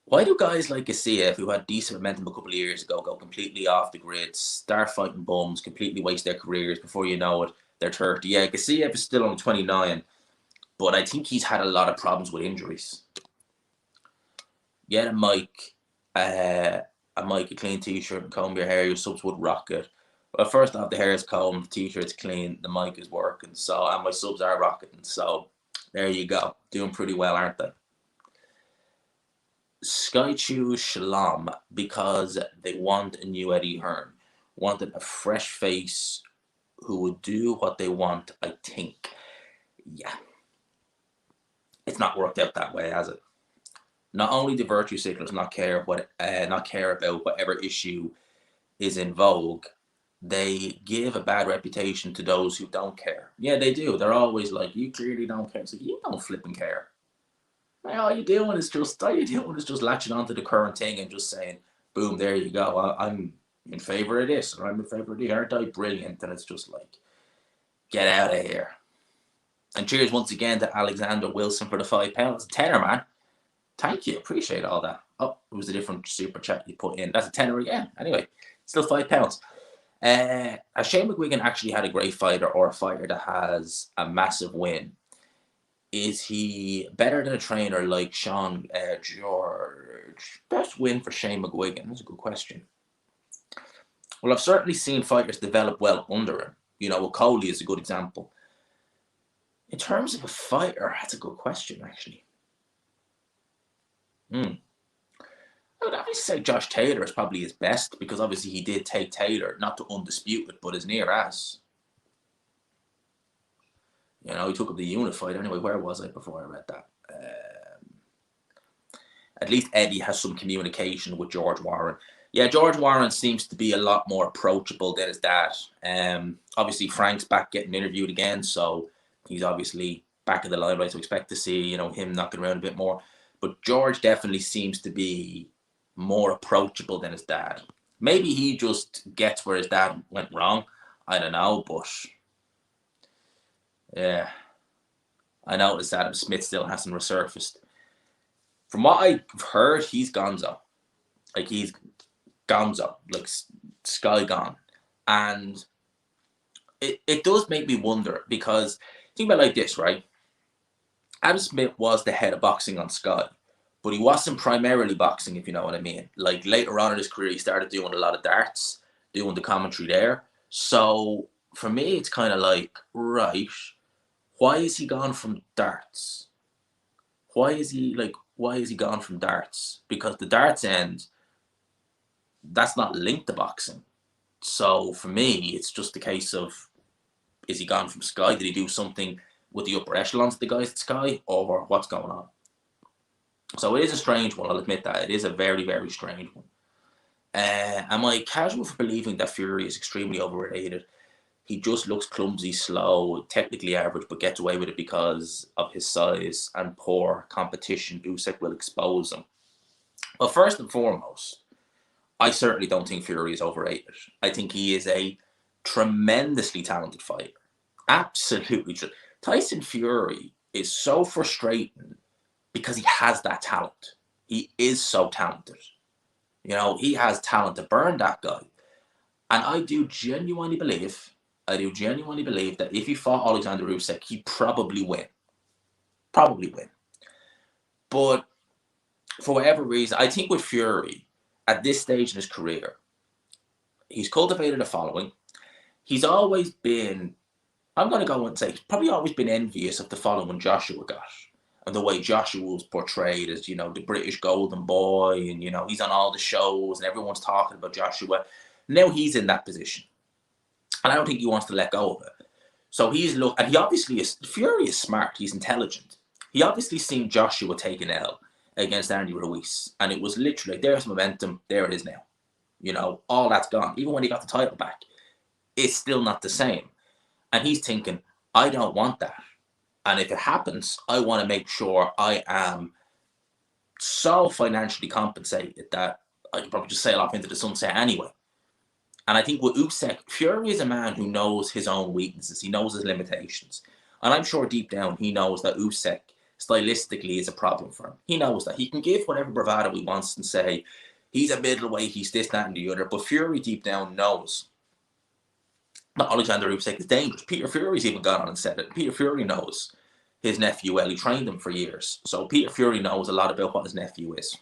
Why do guys like Garcia, who had decent momentum a couple of years ago, go completely off the grid, start fighting bums, completely waste their careers before you know it, they're 30? Yeah, Garcia is still only 29, but I think he's had a lot of problems with injuries. Get a mic, a clean t-shirt, and comb your hair, your subs would rock it. Well, first off, the hair is combed, the t-shirt's clean, the mic is working, and my subs are rocketing. So there you go. Doing pretty well, aren't they? Sky choose Shalom because they want a new Eddie Hearn. Wanted a fresh face who would do what they want, I think. Yeah. It's not worked out that way, has it? Not only do virtue signalers not care about whatever issue is in vogue, they give a bad reputation to those who don't care. Yeah, they do. They're always like, you clearly don't care. It's like, you don't flipping care. Like, all you're doing is just latching onto the current thing and just saying, boom, there you go. I'm in favor of this, or I'm in favor of the, aren't I brilliant? And it's just like, get out of here. And cheers once again to Alexander Wilson for the £5. Tenner, man. Thank you. Appreciate all that. Oh, it was a different super chat you put in. That's a tenner again. Anyway, still £5. Has Shane McGuigan actually had a great fighter or a fighter that has a massive win? Is he better than a trainer like Sean George? Best win for Shane McGuigan? That's a good question. Well, I've certainly seen fighters develop well under him. You know, Coley is a good example. In terms of a fighter, that's a good question, actually. I would obviously say Josh Taylor is probably his best, because obviously he did take Taylor, not to undisputed, but as near as. You know, he took up the unit fight. Anyway, where was I before I read that? At least Eddie has some communication with George Warren. Yeah, George Warren seems to be a lot more approachable than his dad. Obviously, Frank's back getting interviewed again, so he's obviously back in the limelight. So expect to see, you know, him knocking around a bit more. But George definitely seems to be more approachable than his dad. Maybe he just gets where his dad went wrong. I don't know, but yeah, I noticed Adam Smith still hasn't resurfaced. From what I've heard, he's gonzo. Like, he's gonzo. Like, Sky gone. And it does make me wonder, because think about it like this, right? Adam Smith was the head of boxing on Sky, but he wasn't primarily boxing, if you know what I mean. Like, later on in his career, he started doing a lot of darts, doing the commentary there. So for me, it's kind of like, right, why is he gone from darts? Why is he gone from darts? Because the darts end, that's not linked to boxing. So for me, it's just a case of, is he gone from Sky? Did he do something with the upper echelons of the guys at Sky, or what's going on? So it is a strange one, I'll admit that. It is a very, very strange one. Am I casual for believing that Fury is extremely overrated? He just looks clumsy, slow, technically average, but gets away with it because of his size and poor competition. Usyk will expose him. Well, first and foremost, I certainly don't think Fury is overrated. I think he is a tremendously talented fighter. Absolutely. Tyson Fury is so frustrating because he has that talent. He is so talented. You know, he has talent to burn that guy. And I do genuinely believe that if he fought Alexander Usyk, he'd probably win. Probably win. But for whatever reason, I think with Fury, at this stage in his career, he's cultivated a following. He's always been, I'm going to go and say, he's probably always been envious of the following Joshua got. And the way Joshua was portrayed as, you know, the British golden boy. And, you know, he's on all the shows and everyone's talking about Joshua. Now he's in that position. And I don't think he wants to let go of it. So and he obviously is, Fury is smart. He's intelligent. He obviously seen Joshua take an L against Andy Ruiz. And it was literally, there's momentum. There it is now. You know, all that's gone. Even when he got the title back, it's still not the same. And he's thinking, I don't want that. And if it happens, I want to make sure I am so financially compensated that I can probably just sail off into the sunset anyway. And I think with Usyk, Fury is a man who knows his own weaknesses. He knows his limitations. And I'm sure deep down he knows that Usyk stylistically is a problem for him. He knows that. He can give whatever bravado he wants and say, he's a middleweight, he's this, that, and the other. But Fury deep down knows that Alexander Usyk is dangerous. Peter Fury's even gone on and said it. Peter Fury knows his nephew well. He trained him for years. So Peter Fury knows a lot about what his nephew is.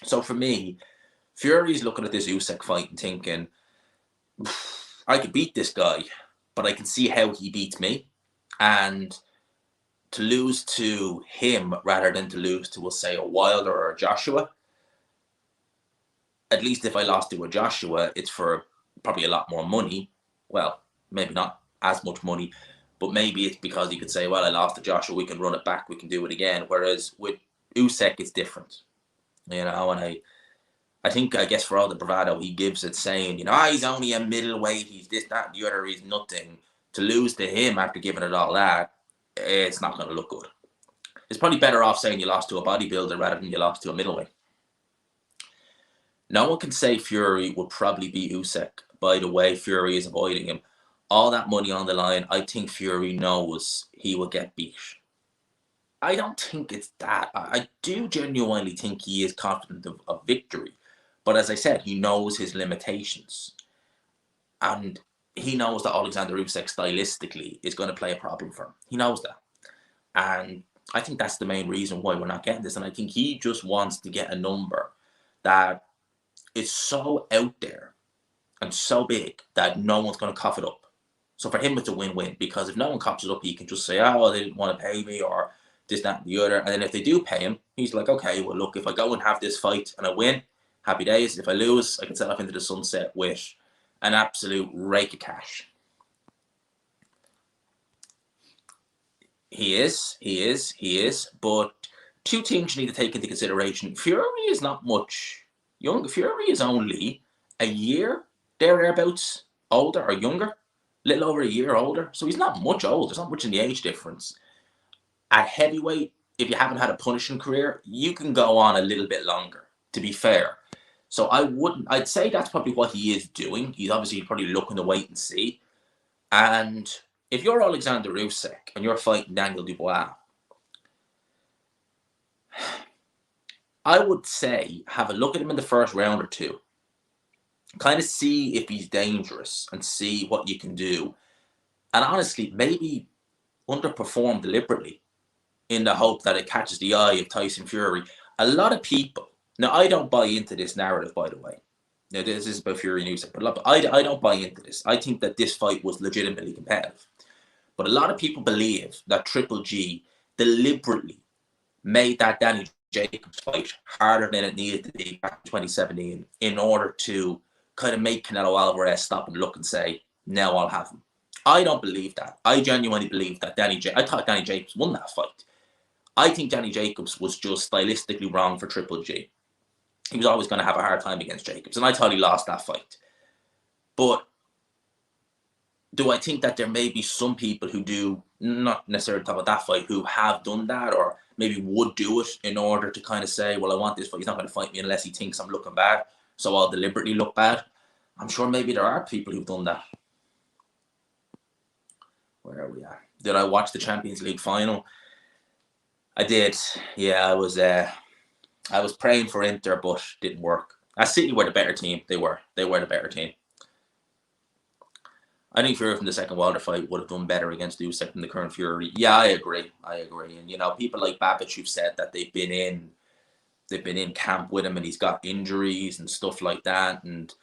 So for me, Fury's looking at this Usyk fight and thinking, I could beat this guy, but I can see how he beats me. And to lose to him rather than to lose to, we'll say, a Wilder or a Joshua, at least if I lost to a Joshua, it's for probably a lot more money. Well, maybe not as much money, but maybe it's because you could say, well, I lost to Joshua, we can run it back, we can do it again. Whereas with Usyk, it's different. You know, and I think, I guess, for all the bravado he gives it, saying, you know, he's only a middleweight, he's this, that, and the other, he's nothing. To lose to him after giving it all that, it's not going to look good. It's probably better off saying you lost to a bodybuilder rather than you lost to a middleweight. No one can say Fury would probably beat Usyk by the way Fury is avoiding him. All that money on the line, I think Fury knows he will get beat. I don't think it's that. I do genuinely think he is confident of victory. But as I said, he knows his limitations. And he knows that Alexander Usyk stylistically is going to play a problem for him. He knows that. And I think that's the main reason why we're not getting this. And I think he just wants to get a number that is so out there and so big that no one's going to cough it up. So for him, it's a win-win, because if no one coughs it up, he can just say, oh, they didn't want to pay me, or this, that, and the other. And then if they do pay him, he's like, okay, well, look, if I go and have this fight and I win, happy days. If I lose, I can set off into the sunset with an absolute rake of cash. He is. But two things you need to take into consideration. Fury is not much younger. Fury is only a year, thereabouts, older or younger. A little over a year older. So he's not much older. There's not much in the age difference. At heavyweight, if you haven't had a punishing career, you can go on a little bit longer, to be fair. So I'd say that's probably what he is doing. He's obviously probably looking to wait and see. And if you're Alexander Usyk and you're fighting Daniel Dubois, I would say have a look at him in the first round or two. Kind of see if he's dangerous and see what you can do. And honestly, maybe underperform deliberately in the hope that it catches the eye of Tyson Fury. A lot of people, now I don't buy into this narrative, by the way. Now this is about Fury and Usyk, but I don't buy into this. I think that this fight was legitimately competitive. But a lot of people believe that Triple G deliberately made that Danny Jacobs fight harder than it needed to be back in 2017 in order to kind of make Canelo Alvarez stop and look and say, now I'll have him. I don't believe that. I genuinely believe that I thought Danny Jacobs won that fight. I think Danny Jacobs was just stylistically wrong for Triple G. he was always going to have a hard time against Jacobs. And I thought he lost that fight. But do I think that there may be some people who do, not necessarily talk about that fight, who have done that or maybe would do it in order to kind of say, well, I want this fight. He's not going to fight me unless he thinks I'm looking bad, so I'll deliberately look bad. I'm sure maybe there are people who've done that. Where are we at? Did I watch the Champions League final? I did. Yeah, I was praying for Inter, but didn't work. City were the better team. They were the better team. I think Fury from the second Wilder fight would have done better against Usyk than the current Fury. Yeah, I agree. And you know, people like Babic who've said that they've been in camp with him and he's got injuries and stuff like that. And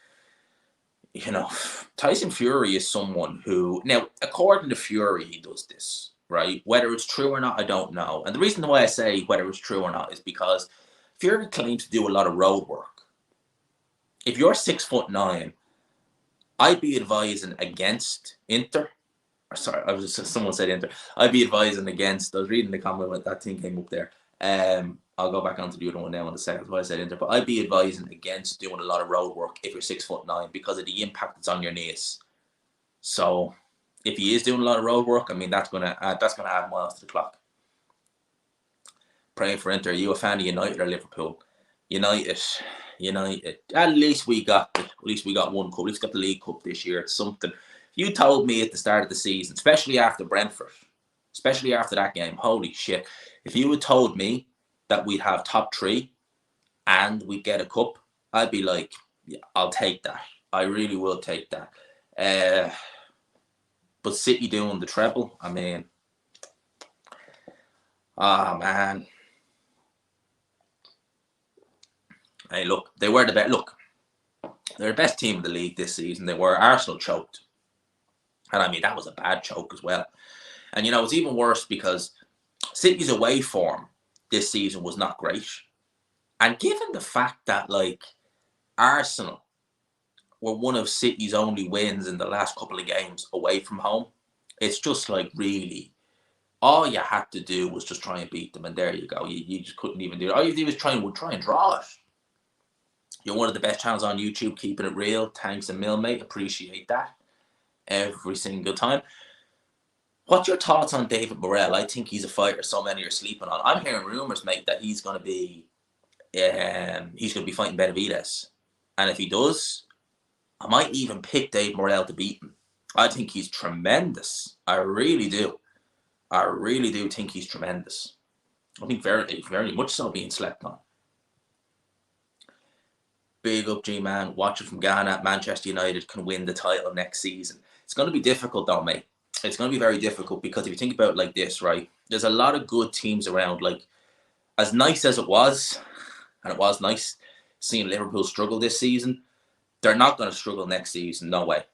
you know, Tyson Fury is someone who, now, according to Fury, he does this, right? Whether it's true or not, I don't know. And the reason why I say whether it's true or not is because Fury claims to do a lot of road work. If you're 6'9", I'd be advising against Inter. Sorry, someone said Inter. I'd be advising against. I was reading the comment when that thing came up there. I'll go back onto the other one now in a second. That's why I said Inter. But I'd be advising against doing a lot of road work if you're 6'9" because of the impact that's on your knees. So if he is doing a lot of road work, I mean that's gonna add miles to the clock. Praying for Inter. Are you a fan of United or Liverpool? United. At least we got one cup. At least got the League Cup this year. It's something. You told me at the start of the season, especially after Brentford, especially after that game, holy shit. If you had told me that we'd have top 3 and we'd get a cup, I'd be like, yeah, I'll take that. I really will take that. But City doing the treble, I mean, man. Hey, look, they were the best. Look, they're the best team in the league this season. They were. Arsenal choked. And I mean, that was a bad choke as well. And, you know, it's even worse because City's away form this season was not great. And given the fact that, like, Arsenal were one of City's only wins in the last couple of games away from home, it's just like really, all you had to do was just try and beat them. And there you go. You just couldn't even do it. All you did was try and draw it. You're one of the best channels on YouTube, keeping it real. Thanks a mil, mate. Appreciate that every single time. What's your thoughts on David Morrell? I think he's a fighter so many are sleeping on. I'm hearing rumors, mate, that he's going to be fighting Benavidez. And if he does, I might even pick Dave Morrell to beat him. I think he's tremendous. I really do. I really do think he's tremendous. I think very, very much so being slept on. Big up, G-Man. Watching from Ghana. Manchester United can win the title next season. It's going to be difficult, though, mate. It's going to be very difficult because if you think about it like this, right, there's a lot of good teams around. Like, as nice as it was, and it was nice seeing Liverpool struggle this season, they're not going to struggle next season. No way.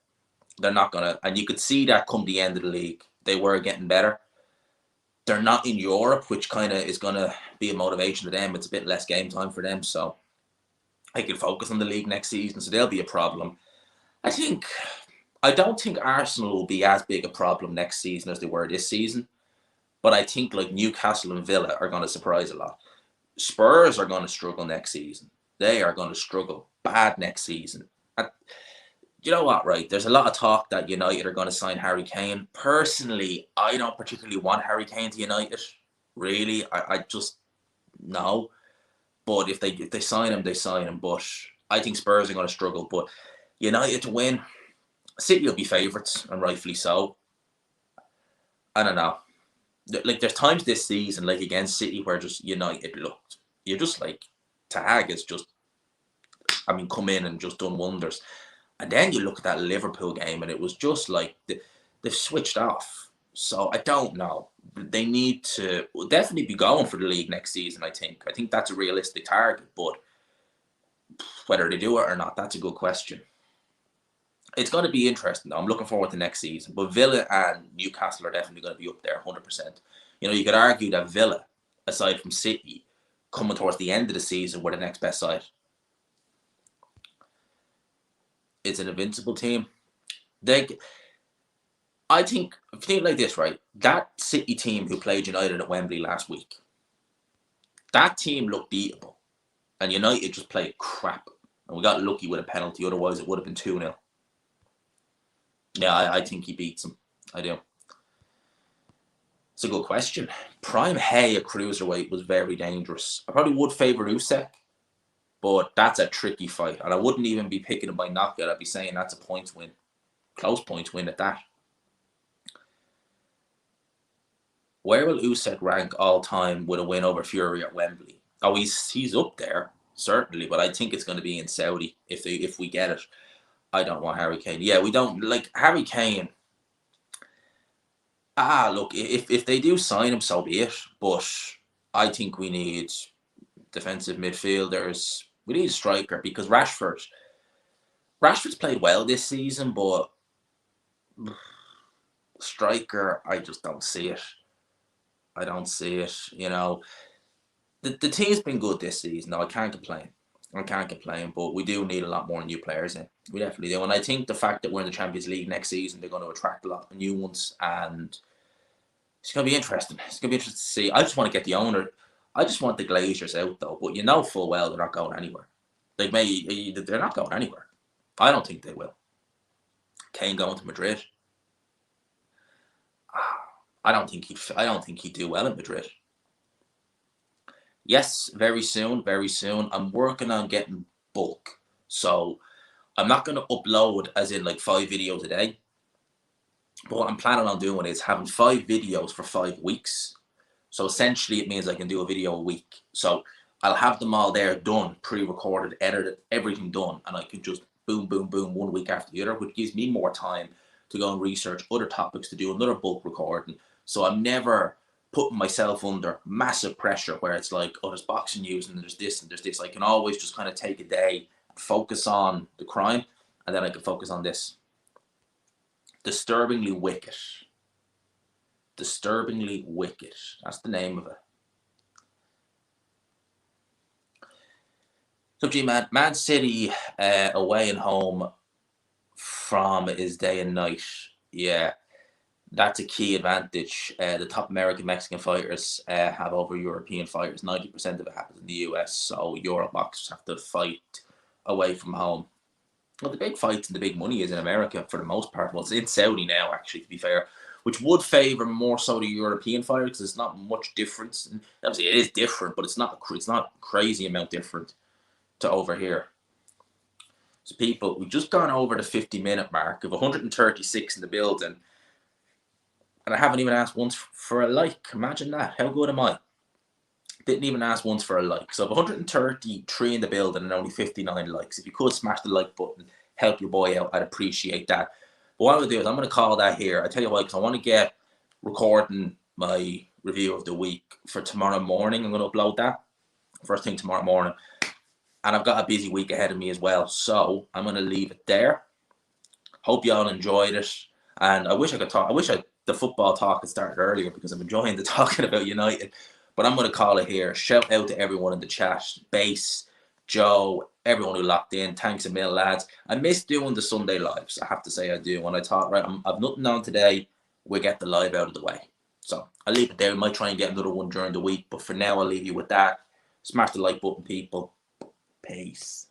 They're not going to. And you could see that come the end of the league. They were getting better. They're not in Europe, which kind of is going to be a motivation to them. It's a bit less game time for them, so I can focus on the league next season, so they'll be a problem. I don't think Arsenal will be as big a problem next season as they were this season, but I think like Newcastle and Villa are going to surprise a lot. Spurs are going to struggle next season. They are going to struggle bad next season. And you know what, right? There's a lot of talk that United are going to sign Harry Kane. Personally, I don't particularly want Harry Kane to United. Really, I just, no. But if they sign him, they sign him. But I think Spurs are going to struggle. But United to win, City will be favourites, and rightfully so. I don't know. Like, there's times this season, like against City, where just United looked. You're just like, Tag is just, I mean, come in and just done wonders. And then you look at that Liverpool game, and it was just like they've switched off. So I don't know. They need to definitely be going for the league next season, I think. I think that's a realistic target, but whether they do it or not, that's a good question. It's going to be interesting, though. I'm looking forward to next season. But Villa and Newcastle are definitely going to be up there, 100%. You know, you could argue that Villa, aside from City, coming towards the end of the season, were the next best side. It's an invincible team. I think, if you think like this, right? That City team who played United at Wembley last week, that team looked beatable. And United just played crap. And we got lucky with a penalty. Otherwise, it would have been 2-0. Yeah, I think he beats him. I do. It's a good question. Prime Hay at cruiserweight was very dangerous. I probably would favour Usyk, but that's a tricky fight. And I wouldn't even be picking him by knockout. I'd be saying that's a points win. Close points win at that. Where will Usyk rank all time with a win over Fury at Wembley? Oh, he's up there, certainly, but I think it's going to be in Saudi if we get it. I don't want Harry Kane. Yeah, we don't like Harry Kane. Look, if they do sign him, so be it. But I think we need defensive midfielders. We need a striker because Rashford's played well this season, but striker, I just don't see it. I don't see it. You know, the team's been good this season. No, I can't complain. But we do need a lot more new players in. We definitely do. And I think the fact that we're in the Champions League next season, they're going to attract a lot of new ones. And it's going to be interesting. It's going to be interesting to see. I just want to get the owner. I just want the Glaziers out, though. But you know full well they're not going anywhere. They're not going anywhere. I don't think they will. Kane going to Madrid. I don't think he'd do well in Madrid. Yes, very soon, very soon. I'm working on getting bulk. So I'm not going to upload as in like 5 videos a day. But what I'm planning on doing is having 5 videos for 5 weeks. So essentially it means I can do a video a week. So I'll have them all there done, pre-recorded, edited, everything done. And I can just boom, boom, boom, 1 week after the other, which gives me more time to go and research other topics, to do another bulk recording. So I'm never putting myself under massive pressure where it's like, oh, there's boxing news and there's this and there's this. I can always just kind of take a day, focus on the crime, and then I can focus on this. Disturbingly Wicked. Disturbingly Wicked. That's the name of it. So, Man City away and home from is day and night. Yeah. That's a key advantage. The top American Mexican fighters have over European fighters. 90% of it happens in the US, so Euro boxers have to fight away from home. Well, the big fights and the big money is in America for the most part. Well, it's in Saudi now, actually, to be fair, which would favour more so the European fighters because there's not much difference. And obviously, it is different, but it's not crazy amount different to over here. So, people, we've just gone over the 50-minute mark of 136 in the building. And I haven't even asked once for a like. Imagine that. How good am I? Didn't even ask once for a like. So 133 in the building and only 59 likes. If you could smash the like button, help your boy out, I'd appreciate that. But what I'm going to do is I'm going to call that here. I tell you why, because I want to get recording my review of the week for tomorrow morning. I'm going to upload that first thing tomorrow morning. And I've got a busy week ahead of me as well. So I'm going to leave it there. Hope y'all enjoyed it. And I wish I could talk. The football talk had started earlier because I'm enjoying the talking about United. But I'm going to call it here. Shout out to everyone in the chat. Base, Joe, everyone who locked in. Thanks a mil, lads. I miss doing the Sunday lives. I have to say I do. When I thought, right, I've nothing on today, we'll get the live out of the way. So I'll leave it there. We might try and get another one during the week. But for now, I'll leave you with that. Smash the like button, people. Peace.